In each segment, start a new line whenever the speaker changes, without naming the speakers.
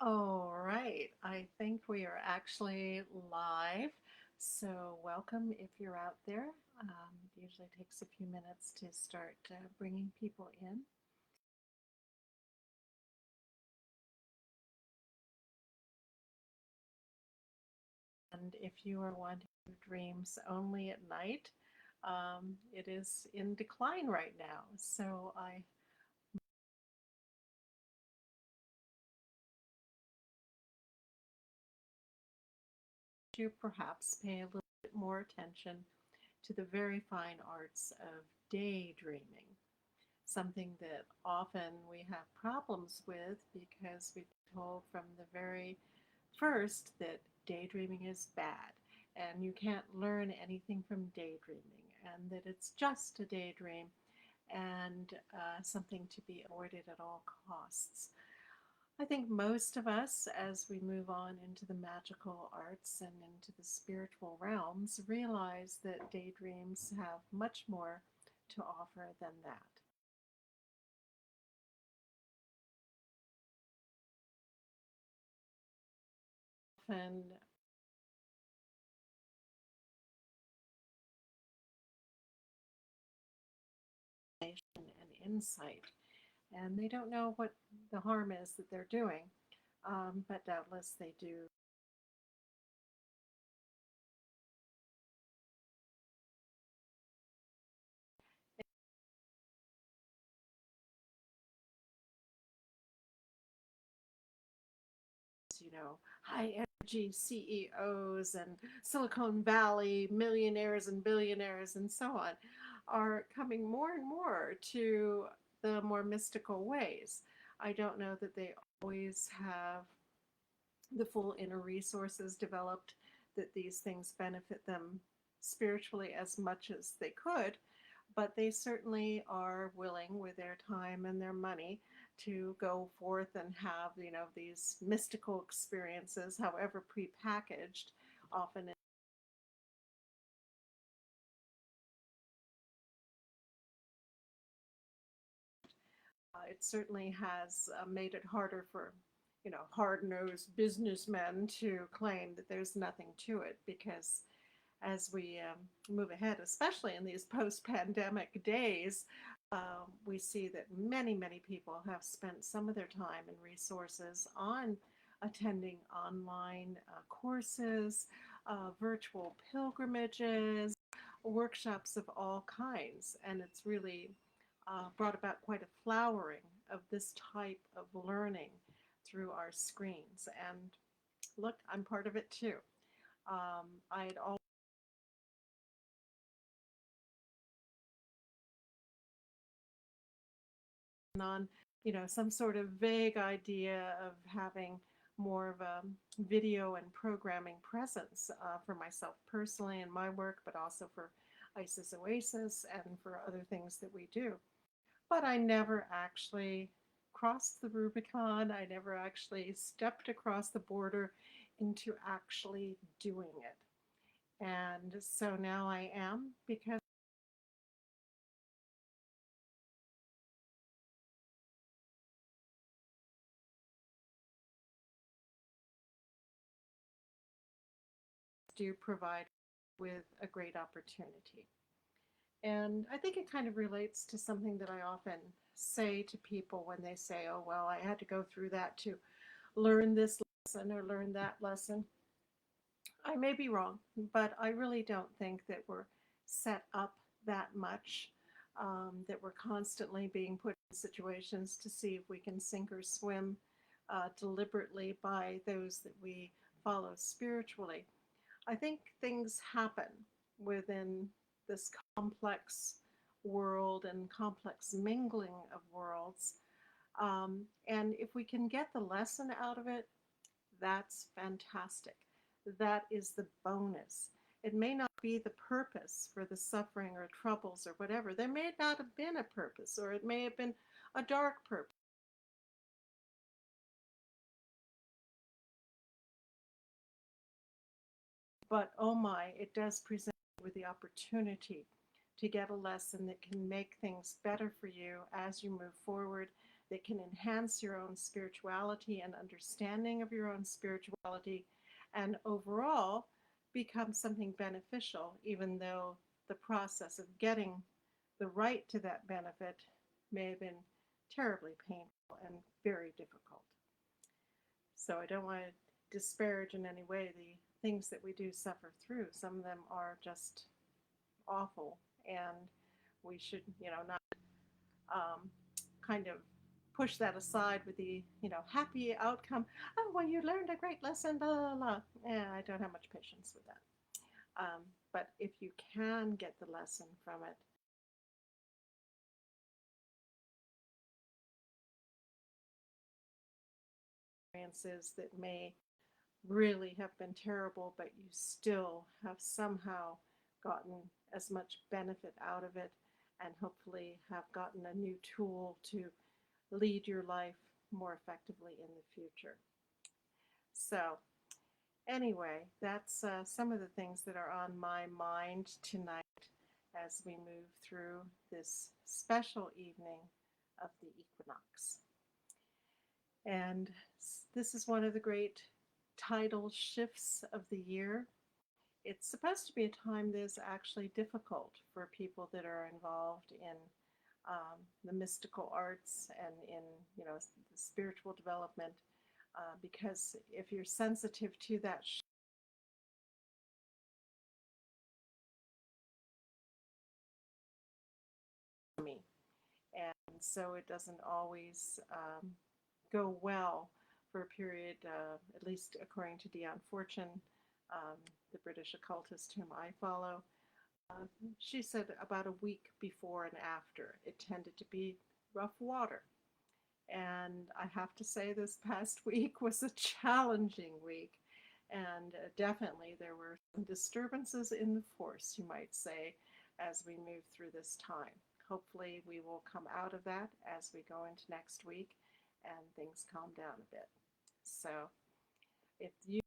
All right, I think we are actually live. So, welcome if you're out there. It usually takes a few minutes to start bringing people in. And if you are one who dreams only at night, it is in decline right now. So, I do perhaps pay a little bit more attention to the very fine arts of daydreaming. Something that often we have problems with because we've been told from the very first that daydreaming is bad and you can't learn anything from daydreaming and that it's just a daydream and something to be avoided at all costs. I think most of us, as we move on into the magical arts and into the spiritual realms, realize that daydreams have much more to offer than that. Often and insight, and they don't know what the harm is that they're doing, but doubtless they do. High energy CEOs and Silicon Valley millionaires and billionaires and so on are coming more and more to the more mystical ways. I don't know that they always have the full inner resources developed that these things benefit them spiritually as much as they could, but they certainly are willing with their time and their money to go forth and have, these mystical experiences, however prepackaged, often it certainly has made it harder for, hard-nosed businessmen to claim that there's nothing to it because as we move ahead, especially in these post-pandemic days, we see that many, many people have spent some of their time and resources on attending online courses, virtual pilgrimages, workshops of all kinds, and it's really brought about quite a flowering of this type of learning through our screens. And look, I'm part of it too. I had always on, some sort of vague idea of having more of a video and programming presence for myself personally in my work, but also for ISIS Oasis and for other things that we do. But I never actually crossed the Rubicon. I never actually stepped across the border into actually doing it. And so now I am because I do provide with a great opportunity. And I think it kind of relates to something that I often say to people when they say, oh, well, I had to go through that to learn this lesson or learn that lesson. I may be wrong, but I really don't think that we're set up that much, that we're constantly being put in situations to see if we can sink or swim deliberately by those that we follow spiritually. I think things happen within this complex world and complex mingling of worlds. And if we can get the lesson out of it, that's fantastic. That is the bonus. It may not be the purpose for the suffering or troubles or whatever. There may not have been a purpose, or it may have been a dark purpose. But oh my, it does present you with the opportunity to get a lesson that can make things better for you as you move forward that can enhance your own spirituality and understanding of your own spirituality, and overall become something beneficial, even though the process of getting the right to that benefit may have been terribly painful and very difficult. So I don't want to disparage in any way the things that we do suffer through. Some of them are just awful, and we should, not um, kind of push that aside with the, happy outcome. Oh, well, you learned a great lesson, blah, blah, blah. Yeah, I don't have much patience with that. But if you can get the lesson from it, experiences that may really have been terrible, but you still have somehow gotten as much benefit out of it, and hopefully have gotten a new tool to lead your life more effectively in the future. So, anyway, that's some of the things that are on my mind tonight as we move through this special evening of the equinox. And this is one of the great tidal shifts of the year. It's supposed to be a time that's actually difficult for people that are involved in the mystical arts and in, the spiritual development, because if you're sensitive to that me, and so it doesn't always go well for a period, at least according to Dion Fortune, the British occultist whom I follow. She said about a week before and after, it tended to be rough water. And I have to say, this past week was a challenging week. And definitely there were some disturbances in the force, you might say, as we move through this time. Hopefully, we will come out of that as we go into next week and things calm down a bit. So, if you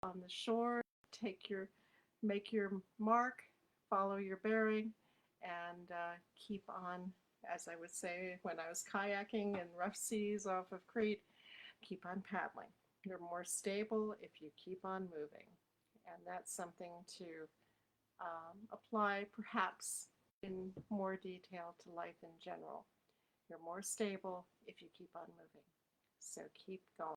on the shore, make your mark, follow your bearing, and keep on, as I would say when I was kayaking in rough seas off of Crete, keep on paddling. You're more stable if you keep on moving. And that's something to apply perhaps in more detail to life in general. You're more stable if you keep on moving. So keep going.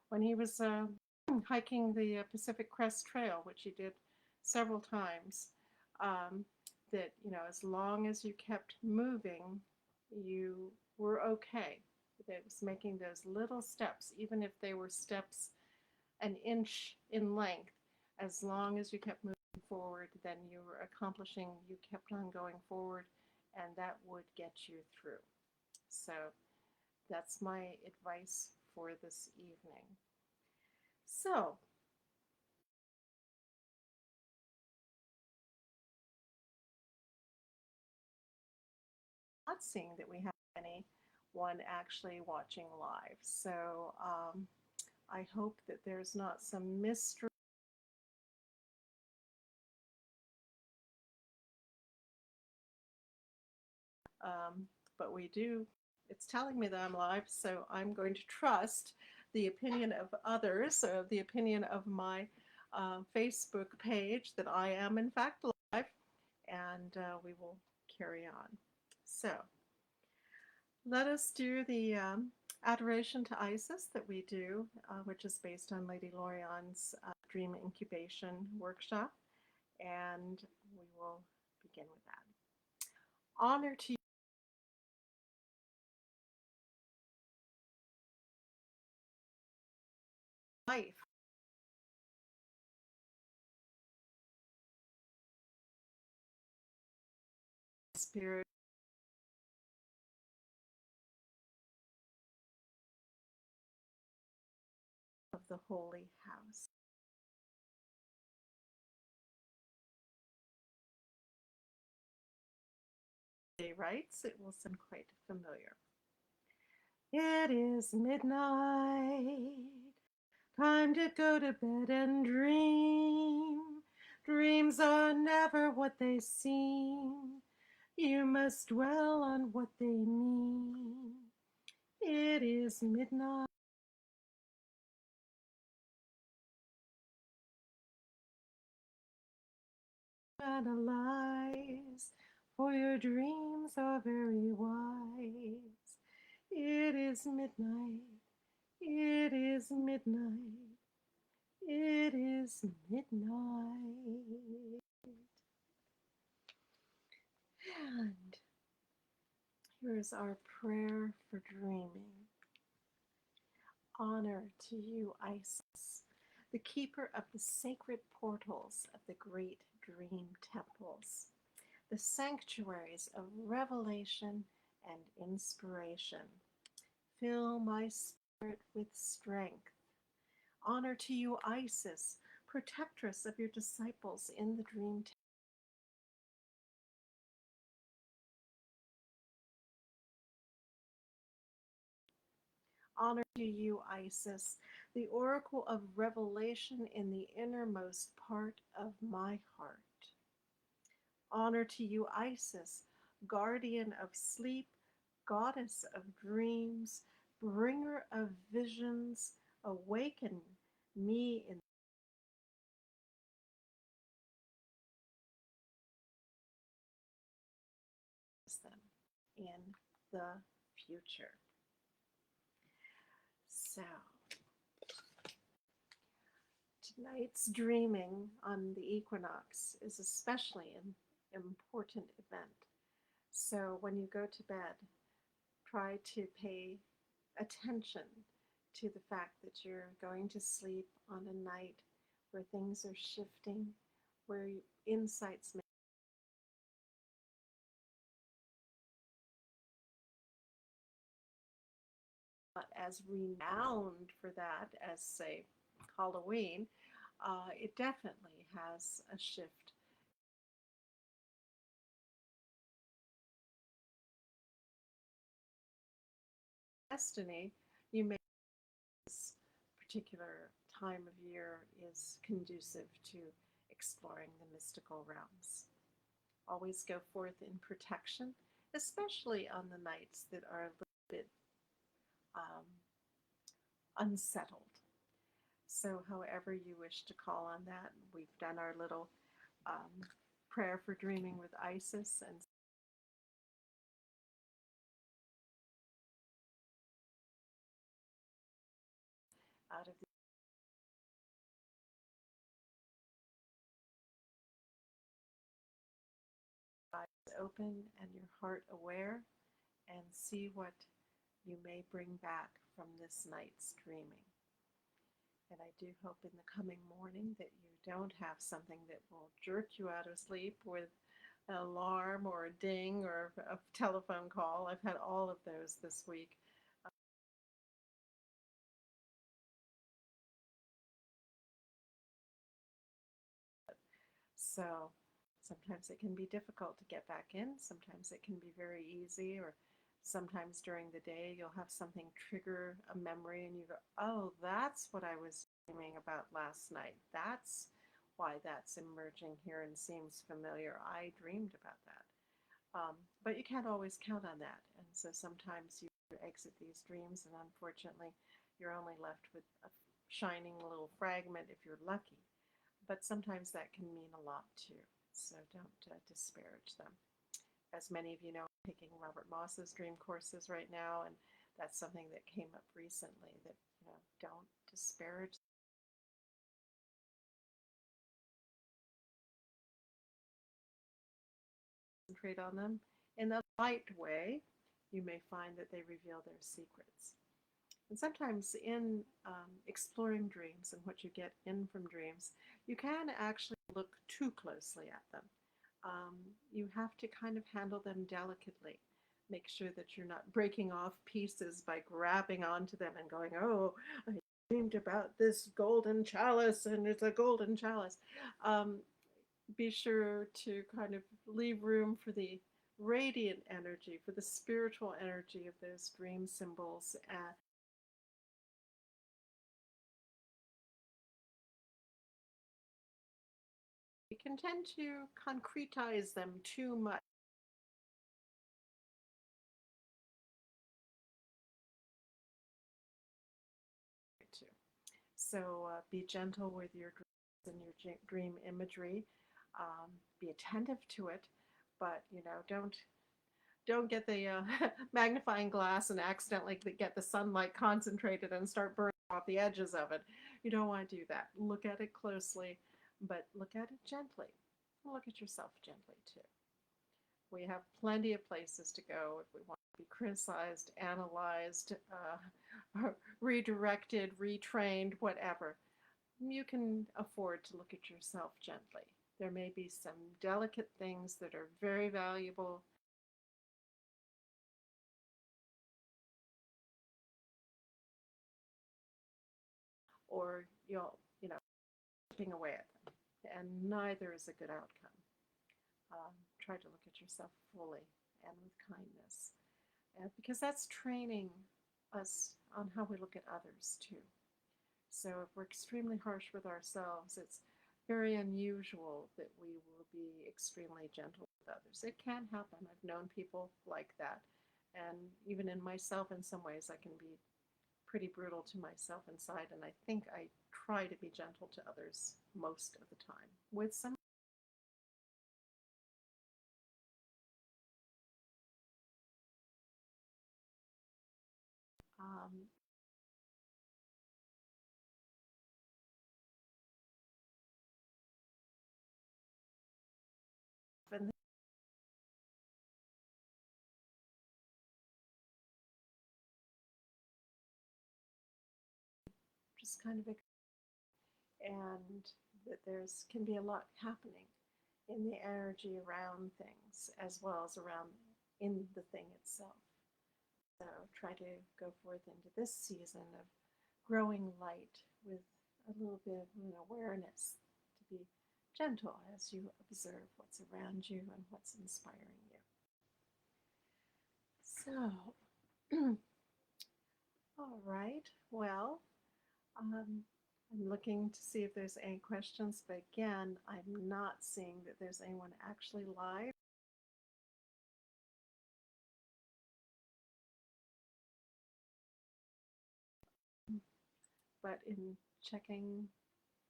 When he was hiking the Pacific Crest Trail, which he did several times, that, as long as you kept moving, you were okay. It was making those little steps, even if they were steps an inch in length, as long as you kept moving forward, then you were accomplishing, you kept on going forward, and that would get you through. So that's my advice for this evening. So, not seeing that we have anyone actually watching live. So, I hope that there's not some mystery. But we do, it's telling me that I'm live, so I'm going to trust the opinion of others, the opinion of my Facebook page that I am in fact live, and we will carry on. So let us do the adoration to Isis that we do, which is based on Lady Lorion's Dream Incubation workshop, and we will begin with that. Honor to life, spirit of the holy house. Day writes, it will sound quite familiar. It is midnight. Time to go to bed and dream. Dreams are never what they seem. You must dwell on what they mean. It is midnight. Analyze, for your dreams are very wise. It is midnight. It is midnight. It is midnight. And here is our prayer for dreaming. Honor to you, Isis, the keeper of the sacred portals of the great dream temples, the sanctuaries of revelation and inspiration. Fill my spirit with strength. Honor to you, Isis, protectress of your disciples in the dream temple. Honor to you, Isis, the oracle of revelation in the innermost part of my heart. Honor to you, Isis, guardian of sleep, goddess of dreams, bringer of visions, awaken me in them in the future. So, tonight's dreaming on the equinox is especially an important event. So, when you go to bed, try to pay attention to the fact that you're going to sleep on a night where things are shifting, where insights may not as renowned for that as, say, Halloween. It definitely has a shift. Destiny, you may this particular time of year is conducive to exploring the mystical realms. Always go forth in protection, especially on the nights that are a little bit um, unsettled. So, however you wish to call on that, we've done our little prayer for dreaming with Isis, and out of the eyes open and your heart aware, and see what you may bring back from this night's dreaming. And I do hope in the coming morning that you don't have something that will jerk you out of sleep with an alarm or a ding or a telephone call. I've had all of those this week. So sometimes it can be difficult to get back in. Sometimes it can be very easy, or sometimes during the day you'll have something trigger a memory and you go, oh, that's what I was dreaming about last night. That's why that's emerging here and seems familiar. I dreamed about that. But you can't always count on that. And so sometimes you exit these dreams, and unfortunately, you're only left with a shining little fragment if you're lucky. But sometimes that can mean a lot too. So don't disparage them. As many of you know, I'm taking Robert Moss's dream courses right now, and that's something that came up recently that, don't disparage, concentrate on them. In a light way, you may find that they reveal their secrets. And sometimes in exploring dreams and what you get in from dreams, you can actually look too closely at them. You have to kind of handle them delicately. Make sure that you're not breaking off pieces by grabbing onto them and going, oh, I dreamed about this golden chalice and it's a golden chalice. Be sure to kind of leave room for the radiant energy, for the spiritual energy of those dream symbols. We can tend to concretize them too much. So be gentle with your dreams and your dream imagery. Be attentive to it, but don't get the magnifying glass and accidentally get the sunlight concentrated and start burning off the edges of it. You don't want to do that. Look at it closely, but look at it gently. Look at yourself gently too. We have plenty of places to go if we want to be criticized, analyzed, redirected, retrained, whatever. You can afford to look at yourself gently. There may be some delicate things that are very valuable. Or chipping away at them. And neither is a good outcome. Try to look at yourself fully and with kindness. Because that's training us on how we look at others too. So if we're extremely harsh with ourselves, it's very unusual that we will be extremely gentle with others. It can happen. I've known people like that. And even in myself, in some ways, I can be pretty brutal to myself inside. And I think I try to be gentle to others most of the time. With some um, and just kind of, and that there's can be a lot happening in the energy around things as well as around in the thing itself. So try to go forth into this season of growing light with a little bit of an awareness to be gentle as you observe what's around you and what's inspiring you. So, all right. Well, I'm looking to see if there's any questions, but again, I'm not seeing that there's anyone actually live. But in checking,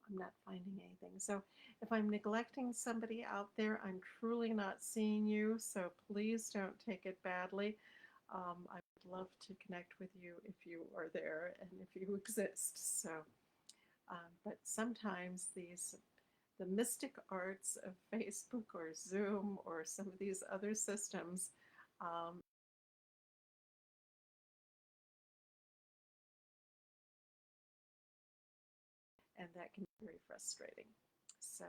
I'm not finding anything. So if I'm neglecting somebody out there, I'm truly not seeing you. So please don't take it badly. I would love to connect with you if you are there and if you exist. So, but sometimes the mystic arts of Facebook or Zoom or some of these other systems, and that can be very frustrating. So,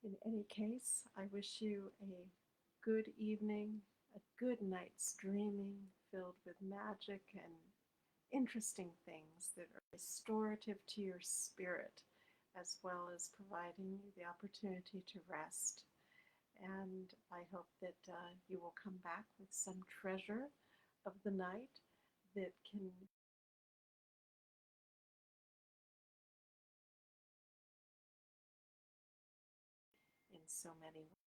in any case, I wish you a good evening, a good night's dreaming filled with magic and interesting things that are restorative to your spirit, as well as providing you the opportunity to rest. And I hope that you will come back with some treasure of the night that can in so many ways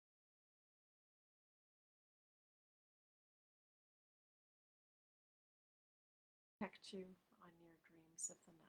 protect you on your dreams of the night.